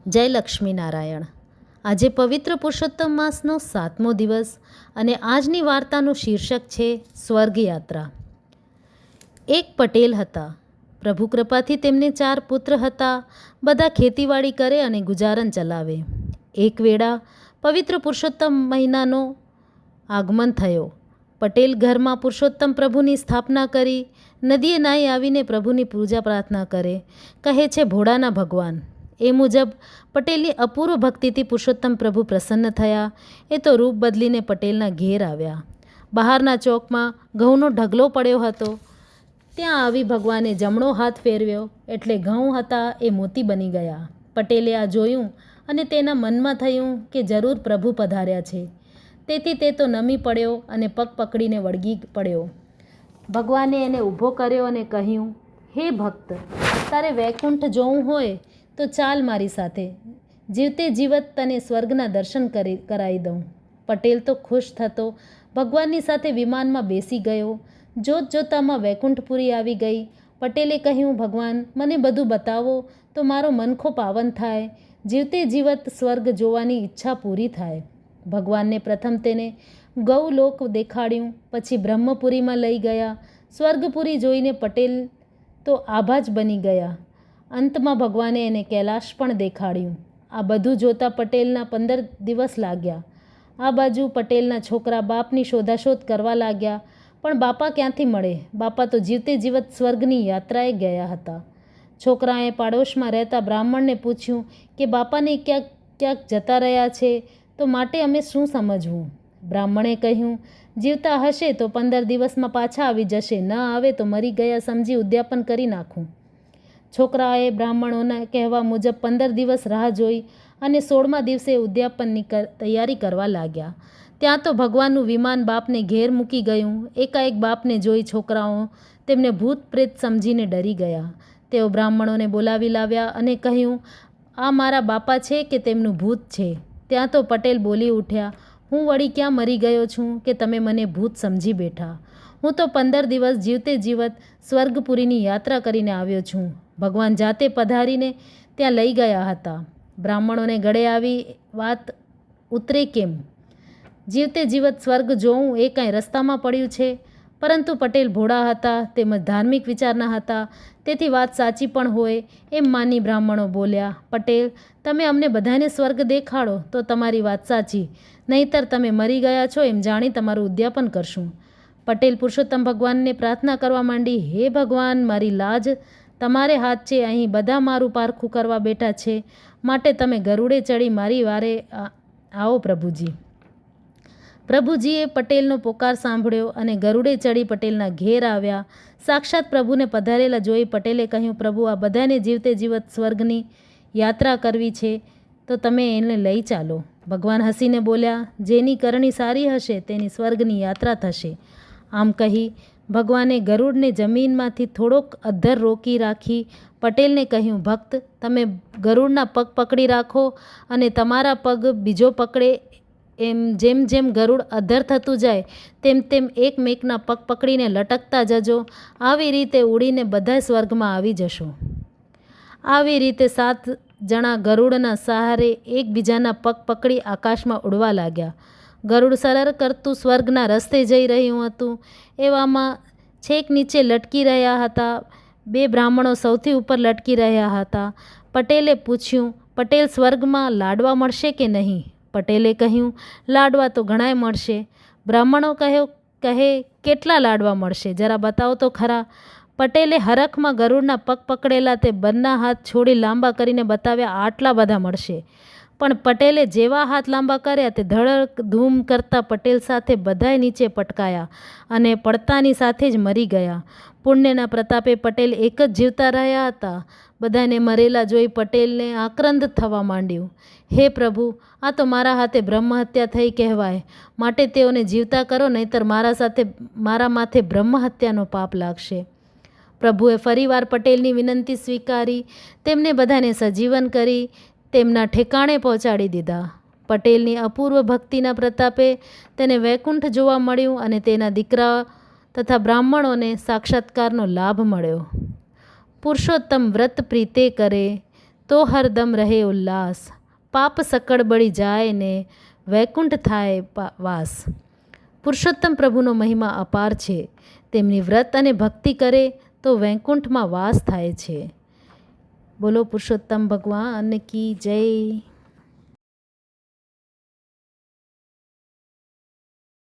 જય લક્ષ્મીનારાયણ. આજે પવિત્ર પુરુષોત્તમ માસનો 7મો દિવસ અને આજની વાર્તાનું શીર્ષક છે સ્વર્ગયાત્રા. એક પટેલ હતા. પ્રભુ કૃપાથી તેમને 4 પુત્ર હતા. બધા ખેતીવાડી કરે અને ગુજારન ચલાવે. એક વેળા પવિત્ર પુરુષોત્તમ મહિનાનો આગમન થયો. પટેલ ઘરમાં પુરુષોત્તમ પ્રભુની સ્થાપના કરી નદીએ નાહી આવીને પ્રભુની પૂજા પ્રાર્થના કરે. કહે છે ભોળાના ભગવાન. એ મુજબ પટેલની અપૂર્વ ભક્તિથી પુરુષોત્તમ પ્રભુ પ્રસન્ન થયા. એ તો રૂપ બદલીને પટેલના ઘેર આવ્યા. બહારના ચોકમાં ઘઉંનો ઢગલો પડ્યો હતો. ત્યાં આવી ભગવાને જમણો હાથ ફેરવ્યો એટલે ઘઉં હતા એ મોતી બની ગયા. પટેલે આ જોયું અને તેના મનમાં થયું કે જરૂર પ્રભુ પધાર્યા છે. તેથી તે તો નમી પડ્યો અને પગ પકડીને વળગી પડ્યો. ભગવાને એને ઊભો કર્યો અને કહ્યું, હે ભક્ત, તારે વૈકુંઠ જોવું હોય તો ચાલ મારી સાથે. જીવતે જીવત તને સ્વર્ગના દર્શન કરાવી દઉં. પટેલ તો ખુશ થતો ભગવાનની સાથે વિમાનમાં બેસી ગયો. જોત જોતામાં વૈકુંઠપુરી આવી ગઈ. પટેલે કહ્યું, ભગવાન, મને બધું બતાવો તો મારો મનખો પાવન થાય. જીવતે જીવત સ્વર્ગ જોવાની ઈચ્છા પૂરી થાય. ભગવાનને પ્રથમ તેને ગૌલોક દેખાડ્યું, પછી બ્રહ્મપુરીમાં લઈ ગયા. સ્વર્ગપુરી જોઈને પટેલ તો આભા જ બની ગયા. અંતમાં ભગવાને એને કૈલાશ પણ દેખાડ્યું. આ બધું જોતાં પટેલના 15 દિવસ લાગ્યા. આ બાજુ પટેલના છોકરા બાપની શોધાશોધ કરવા લાગ્યા, પણ બાપા ક્યાંથી મળે? બાપા તો જીવતે જીવત સ્વર્ગની યાત્રાએ ગયા હતા. છોકરાએ પાડોશમાં રહેતા બ્રાહ્મણને પૂછ્યું કે બાપાને ક્યાંક જતા રહ્યા છે, તો માટે અમે શું સમજવું? બ્રાહ્મણે કહ્યું, જીવતા હશે તો 15 દિવસમાં પાછા આવી જશે, ન આવે તો મરી ગયા સમજી ઉદ્યાપન કરી નાખું. છોકરાએ બ્રાહ્મણોના કહેવા મુજબ 15 દિવસ રાહ જોઈ અને 16મા દિવસે ઉદ્યાપનની તૈયારી કરવા લાગ્યા. ત્યાં તો ભગવાનનું વિમાન બાપને ઘેર મૂકી ગયું. એકાએક બાપને જોઈ છોકરાઓ તેમને ભૂત પ્રેત સમજીને ડરી ગયા. તેઓ બ્રાહ્મણોને બોલાવી લાવ્યા અને કહ્યું, આ મારા બાપા છે કે તેમનું ભૂત છે? ત્યાં તો પટેલ બોલી ઉઠ્યા, હું વળી ક્યાં મરી ગયો છું કે તમે મને ભૂત સમજી બેઠા? હું તો 15 દિવસ જીવતે જીવત સ્વર્ગપુરીની યાત્રા કરીને આવ્યો છું. ભગવાન જાતે પધારીને ત્યાં લઈ ગયા હતા. બ્રાહ્મણોને ગળે આવી વાત ઉતરે કેમ? જીવતે જીવત સ્વર્ગ જોવું એ કાંઈ રસ્તામાં પડ્યું છે? પરંતુ પટેલ ભોળા હતા, તેમજ ધાર્મિક વિચારના હતા, તેથી વાત સાચી પણ હોય એમ માની બ્રાહ્મણો બોલ્યા, પટેલ, તમે અમને બધાને સ્વર્ગ દેખાડો તો તમારી વાત સાચી, નહીંતર તમે મરી ગયા છો એમ જાણી તમારું ઉદ્યાપન કરશું. પટેલ પુરુષોત્તમ ભગવાનને પ્રાર્થના કરવા માંડી, હે ભગવાન, મારી લાજ તમારે હાથ છે. અહીં બધા મારું પારખું કરવા બેઠા છે, માટે તમે ગરુડે ચડી મારી વારે આવો પ્રભુજી. પ્રભુજીએ પટેલનો પોકાર સાંભળ્યો અને ગરુડે ચડી પટેલના ઘેર આવ્યા. સાક્ષાત પ્રભુને પધારેલા જોઈ પટેલે કહ્યું, પ્રભુ, આ બધાને જીવતે જીવત સ્વર્ગની યાત્રા કરવી છે તો તમે એને લઈ ચાલો. ભગવાન હસીને બોલ્યા, જેની કરણી સારી હશે તેની સ્વર્ગની યાત્રા થશે. આમ કહી ભગવાને ગરુડને જમીનમાંથી થોડોક અધ્ધર રોકી રાખી પટેલને કહ્યું, ભક્ત, તમે ગરુડના પગ પકડી રાખો અને તમારા પગ બીજો પકડે એમ જેમ જેમ ગરુડ અધ્ધર થતું જાય તેમ તેમ એકમેકના પગ પકડીને લટકતા જજો. આવી રીતે ઉડીને બધા સ્વર્ગમાં આવી જશો. આવી રીતે 7 જણા ગરુડના સહારે એકબીજાના પગ પકડી આકાશમાં ઉડવા લાગ્યા. ગરુડ સરર કરતું સ્વર્ગના રસ્તે જઈ રહ્યું હતું. એવામાં છેક નીચે લટકી રહ્યા હતા 2 બ્રાહ્મણો સૌથી ઉપર લટકી રહ્યા હતા. પટેલે પૂછ્યું, પટેલ, સ્વર્ગમાં લાડવા મળશે કે નહીં? પટેલે કહ્યું, લાડવા તો ઘણાય મળશે. બ્રાહ્મણો કહે, કેટલા લાડવા મળશે? જરા બતાવો તો ખરા. પટેલે હરખમાં ગરુડના પગ પકડેલા તે બંને હાથ છોડી લાંબા કરીને બતાવ્યા, આટલા બધા મળશે. પણ પટેલે જેવા હાથ લાંબા કર્યા તે ધડક ધૂમ કરતા પટેલ સાથે બધાય નીચે પટકાયા અને પડતાની સાથે જ મરી ગયા. પુણ્યના પ્રતાપે પટેલ એક જ જીવતા રહ્યા હતા. બધાને મરેલા જોઈ પટેલને આક્રંદ થવા માંડ્યું. હે પ્રભુ, આ તો મારા હાથે બ્રહ્મહત્યા થઈ કહેવાય, માટે તેઓને જીવતા કરો, નહીંતર મારા માથે બ્રહ્મહત્યાનો પાપ લાગશે. પ્રભુએ ફરીવાર પટેલની વિનંતી સ્વીકારી. તેમને બધાને સજીવન કરી તેમના ઠેકાણે પહોંચાડી દીધા. પટેલની અપૂર્વ ભક્તિના પ્રતાપે તેને વૈકુંઠ જોવા મળ્યું અને તેના દીકરા તથા બ્રાહ્મણોને સાક્ષાત્કારનો લાભ મળ્યો. પુરુષોત્તમ વ્રત પ્રીતે કરે તો હરદમ રહે ઉલ્લાસ, પાપ સકળ બળી જાય ને વૈકુંઠ થાય વાસ. પુરુષોત્તમ પ્રભુનો મહિમા અપાર છે. તેમની વ્રત અને ભક્તિ કરે તો વૈકુંઠમાં વાસ થાય છે. બોલો પુરુષોત્તમ ભગવાન કી જય.